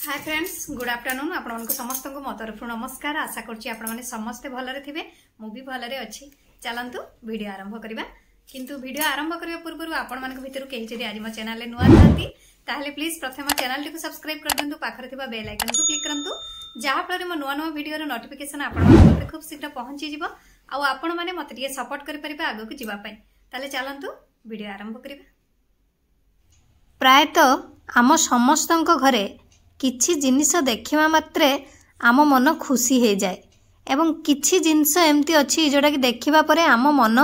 Hi friends good afternoon आपण समस्त को मो तरफ नमस्कार। आशा करछि आपण माने समस्त भलरे थिबे मु भी भलरे अछि। चलंतु वीडियो आरंभ करिबा। किंतु वीडियो आरंभ करबा पूर्व आपण मानक भितर केहि जदि आज मो चैनल ले नुआ थांती ताहले प्लीज प्रथम चैनल को सब्सक्राइब कर दियंतु, पाखरे थिबा बेल आइकन को क्लिक करंतु, जहा फल मो नुआ नुआ वीडियो रो नोटिफिकेशन आपण मानक खूब शीघ्र पहुंची जिवो आ आपण माने मते टिके सपोर्ट करि परिबा आगो को जिबा पई। ताले चलंतु वीडियो आरंभ करिबा। प्रायत आम समस्तक घरे किछि जिनिस देखिबा मात्रे आम मन खुशी हो जाए एवं किछि जिनिस एमती अछि जोटा कि देखिबा परे आम मन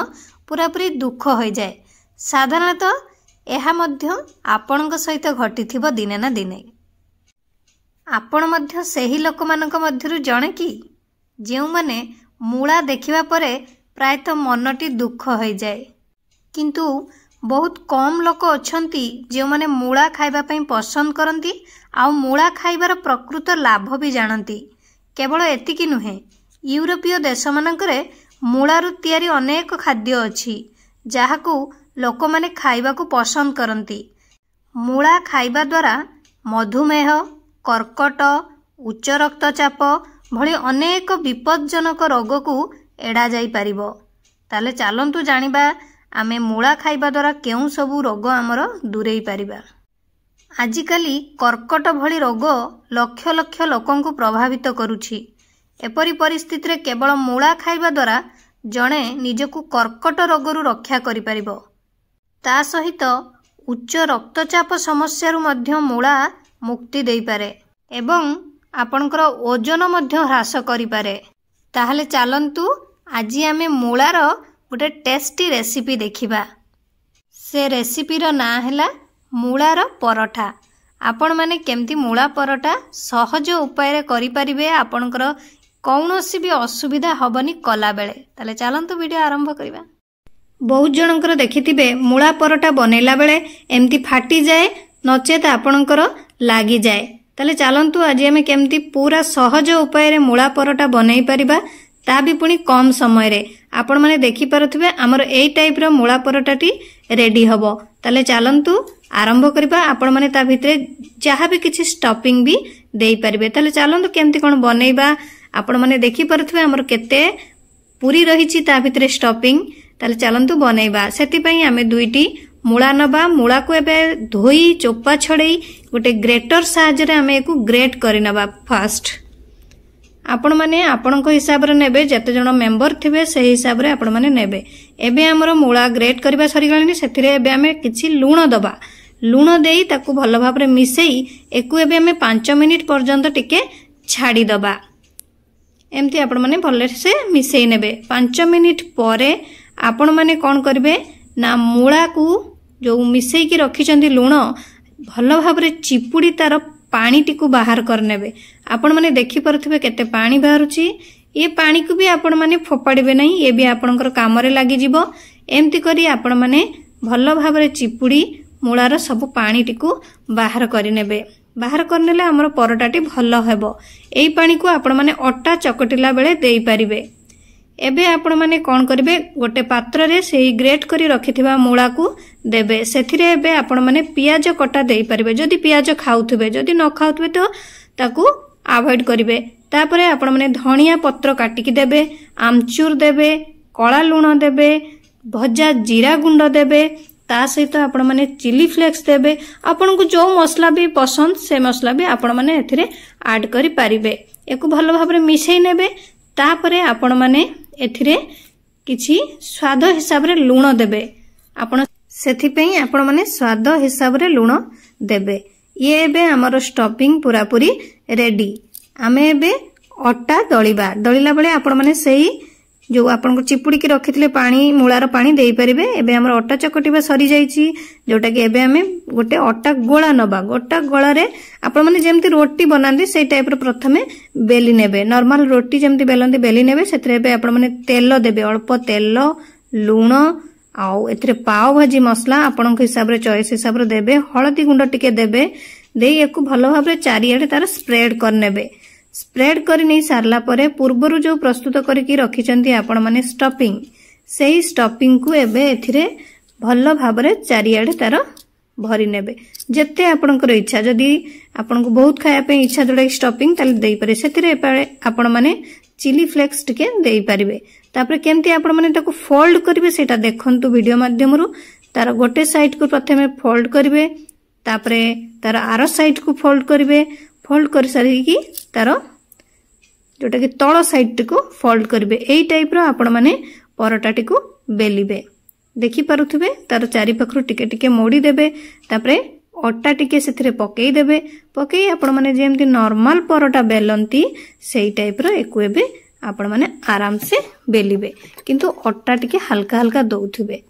पूरा पूरी दुख हो जाए। साधारणतः यह मध्य आपणक सहित घटिथिबो दिने ना दिने। आपण मध्य सेही लोक मानक मध्यरु जणे कि जेउ माने मूला देखिबा परे प्रायतः मनटी दुख हो जाए, किंतु बहुत कम लोक अछंती जो माने मूला खाइबा पई पसंद करंती आ मूला खाइबार प्रकृत लाभ भी जानती। केवल एतिकी नुहे, यूरोपीय देश मानकरे मूलारु तैयारी अनेक खाद्य अछि जाहाकू लोक माने खाइबा को पसंद करंती। मूला खाइबा द्वारा मधुमेह, कर्कट, उच्च रक्तचाप भली अनेक विपदजनक रोग को एड़ा जाई परिबो। ताले चलंतु जानिबा आमे मूला खाइबा द्वारा केउं सबु रोग आमर दूरेई परिबा। आजिकाली कर्कट भली रोग लक्ष लक्ष लोकंकु प्रभावित करुछि। एपरी परिस्थिति रे केवल मूला खाइबा द्वारा जणे निजकु कर्कट रोगरु रक्षा करि परिबो। ता सहित उच्च रक्तचाप समस्या मध्य मूला मुक्ति देई पारे एवं आपणकर ओजन मध्य ह्रास करि पारे। ताहले चलंतु आजि आमे मूलार गोटे टेस्टी रेसिपी देखिबा। से रेसिपी रो ना हैला मूलार परोठा। आपण माने केमती मूला परोठा सहज उपाय रे करि परिबे, आपणकर कौनसी भी असुविधा हबनी कला बेले। ताले चलंतु वीडियो आरंभ करिबा। बहुत जनकर देखिथिबे मूला परोठा बनेला बेले एमती फाटी जाए नचेत आपणकर लागी जाए। ताले चलंतु आज आमे केमती पूरा सहज उपाय रे मूला परोठा बनै परिबा, ता भी पुणी कम समय रे। आपण माने देखि पारुथिबे हमर एई टाइप रो मूला परोठाटी रेडी हबो। ताले चलंतु आरंभ करिबा। आपण माने ता भितरे जहा भी किछि स्टफिंग भी देई परिबे। ताले चलंतु केमती कोन बनेइबा। आपण माने देखि पारुथिबे हमर केते पूरी रहिछि ता भितरे स्टफिंग। ताले चलंतु बनेइबा। सेति पई आमे दुईटी मूला नबा। मूला को एबे धोई चोपा छडेई गोटे ग्रेटर साहाय्य रे आमे एको ग्रेट करि नबा फास्ट। आपण माने आपणको हिसाब रे नेबे, जते जण मेंबर थिबे से हिसाब रे आपण माने नेबे। एबे हमरो मूला ग्रेट करबा सरी गळनी। सेथिरे एबे आमे किछि लूण दबा। लूण देई ताकू भलो भाबरे मिसेई एकु एबे आमे 5 मिनिट पर्यंत टिके छाडी दबा। एमती आपण माने भले से मिसेई नेबे। 5 मिनिट परे आपण माने कोन करबे ना मूला को जो मिसेई की रखिचंदी लूण भलो भाबरे चिपुडी तार पानी टिकु बाहर करनेबे। आपण माने देखि परथिबे केते पानी बाहरुची। ये पानी को भी आपण माने फोपाड़िबे नहीं, ये भी आपणकर काम रे लागि जिवो। एमती करी आपण माने भलो भाबरे चिपुडी मूलार सब पानी टिकु बाहर करिनेबे। बाहर करनेले हमर परोटाटी भलो हेबो। एई पानी को आपण माने अट्टा चकटिला बेले देई परिबे। एबे आपण माने कोन करिवे, गोटे पात्र रे सेही ग्रेट करी रखिथिबा मूला को देबे। सेथिरे एबे आपण माने पियाज कटा देई परिबे। जदि पियाज खाउथबे, जदि न खाउथबे तो ताकू अवॉइड करिवे। तापरे आपण माने धनिया पत्र काटिकी देबे, आमचूर देबे, कळा लूण देबे, भजा जीरा गुंड देबे, ता सहित आपण माने चिली फ्लेक्स देबे। आपण को जो मसला भी पसंद से मसला भी आपण माने एथिरे ऐड करि परिबे। एको भलो भाबरे मिसेई नेबे। तापरे आपण माने एथिरे किछि स्वाद हिसाब रे लूण देबे। आपण सेथि पई आपण माने स्वाद हिसाब रे लूण देबे। ये एबे हमर स्टफिंग पूरा पूरी रेडी। आमे एबे अट्टा दळिबा। दळिला बेले आपण माने सेही जो आपण को चिपुडी की रखिथिले पानी मूलार पानी देई परिबे। एबे हमर अट्टा चकटिबा सरी जाईची, जोटा कि एबे हमें गोटे अट्टा गोळा नबा। गोटा गोळा रे आपण माने जेमति रोटी बनांदी सेई टाइप रो प्रथमे बेली नेबे। नॉर्मल रोटी जेमति बेलंदी बेली नेबे। सेतरे एबे आपण माने तेल देबे, अल्प तेल, लूण आउ एथरे पाव भाजी मसला आपणक हिसाब रे चॉइस हिसाब रे देबे। हळदी गुंड टिके देबे। देई एको भलो भाबरे चारियाडे तार स्प्रेड करनेबे। स्प्रेड करि नै सारला परे पूर्वरु जो प्रस्तुत करिकि रखिचंती आपण माने स्टफिंग, सेही स्टफिंग को एबे एथिरे भलो भाबरे चारियाडे तार भरी नेबे जेते आपनकर इच्छा जदी आपनको बहुत खाया पे इच्छा जोडा स्टफिंग ताले देई पारे सेतिरे आपण माने चिली फ्लेक्स टिके देई पारिबे तापर केमती आपण माने ताको फोल्ड करिवे सेटा देखंतु वीडियो माध्यमरु तार गोटे साइड को प्रथमे फोल्ड करिवे तापर तार आरो साइड को फोल्ड करिवे फोल्ड कर सारी की तार जोटा कि तळ साइड को फोल्ड करिवे एई टाइप रो आपण माने परोटाटी को बेलिबे देखि पारुथिबे तार चारि पाखरु टिके टिके मोड़ी देबे तापरे अट्टा टिके सेथिरे पकेई देबे पकेई आपण माने जेमति नॉर्मल परोटा बेलंती सेई टाइप रो एकु एबे आपण माने आराम से बेलिबे किंतु अट्टा टिके हल्का हल्का दउथिबे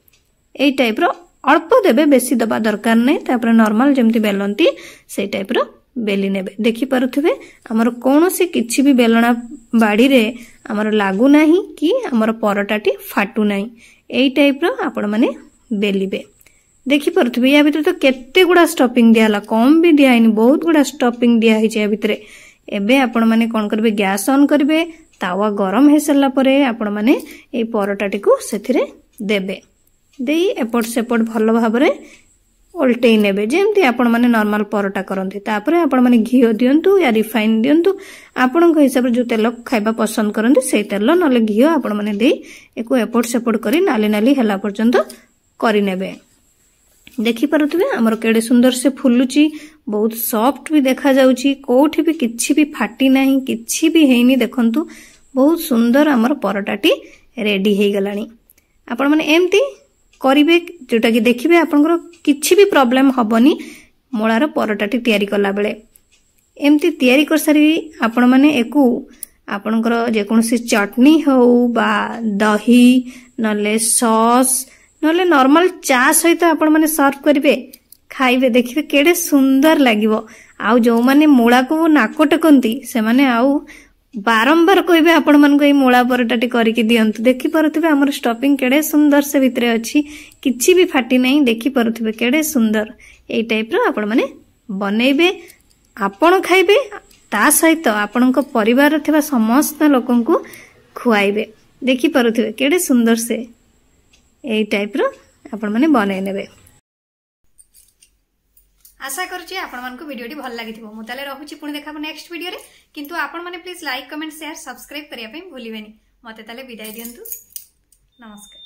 एई टाइप रो अल्प देबे बेसी दबा दरकार नै तापरे नॉर्मल जेमति बेलंती सेई टाइप रो बेली नेबे देखि पारुथिबे हमर कोनोसी किछि भी बेलणा बाड़ी रे हमर लागु नाही कि हमर परोटाटी फाटू नाही एई टाइप रो आपण माने बेलिबे देखि पारुथिबे या भितर तो केते गुडा स्टफिंग दियाला कम भी दियाइनी बहुत गुडा स्टफिंग दिया हिचे या भितरे एबे आपण माने कोन करबे गैस ऑन करबे तावा गरम हे सरला परे आपण माने एई परोटाटी को सेथिरे देबे देई एपट सेपट भलो भाबरे उल्टेई नेबे जेमती आपण माने नॉर्मल परोटा करंती तापरे आपण माने घियो दियंतु या रिफाइन दियंतु आपणक हिसाब रे जो तेल खाइबा पसंद करंती सेई तेल नले घियो आपण माने देई एको एपट सेपट करी नाली नाली हला पर्यंत करि नेबे देखि पारुथबे हमर केडे सुंदर से फुलुची बहुत सॉफ्ट भी देखा जाउची कोठी भी किछि भी फाटी नाही किछि भी हेनी देखंतु बहुत सुंदर हमर परोटाटी रेडी हे गलानी आपण माने एमती करिवे जोटा कि देखिबे आपनकर किछि भी प्रॉब्लम हबनी मोळार परोटाटी तयारी करला बेले एमती तयारी कर सारी आपण माने एकु आपनकर जे कोनसी चटनी हो बा दही नले सॉस नले नॉर्मल चा सहित आपण माने सर्व करिवे खाइबे देखिबे केडे सुंदर लागिवो आउ जो माने मोळा को नाको टकंती से माने आउ बारंबार कहबे आपण मन को ए मोळा परोटाटी करिकि दियंतु देखि पारुथिबे हमर स्टफिंग केडे सुंदर से भितरे अछि किछि भी फाटी नाही देखि पारुथिबे केडे सुंदर एई टाइप रो आपण माने बनेइबे आपण खाइबे ता सहित आपणक परिवार थिबा समस्त लोकन को खुआइबे देखि पारुथिबे केडे सुंदर से एई टाइप रो आपण माने बनै नेबे आशा करूची आपण मानको वीडियोटी भल लागिथिबो मु ताले रहूची पुणी देखाबो नेक्स्ट वीडियो रे किंतु आपण माने please like comment share subscribe करिया पे भूलिबेनी मते ताले विदाय दियंतु नमस्कार।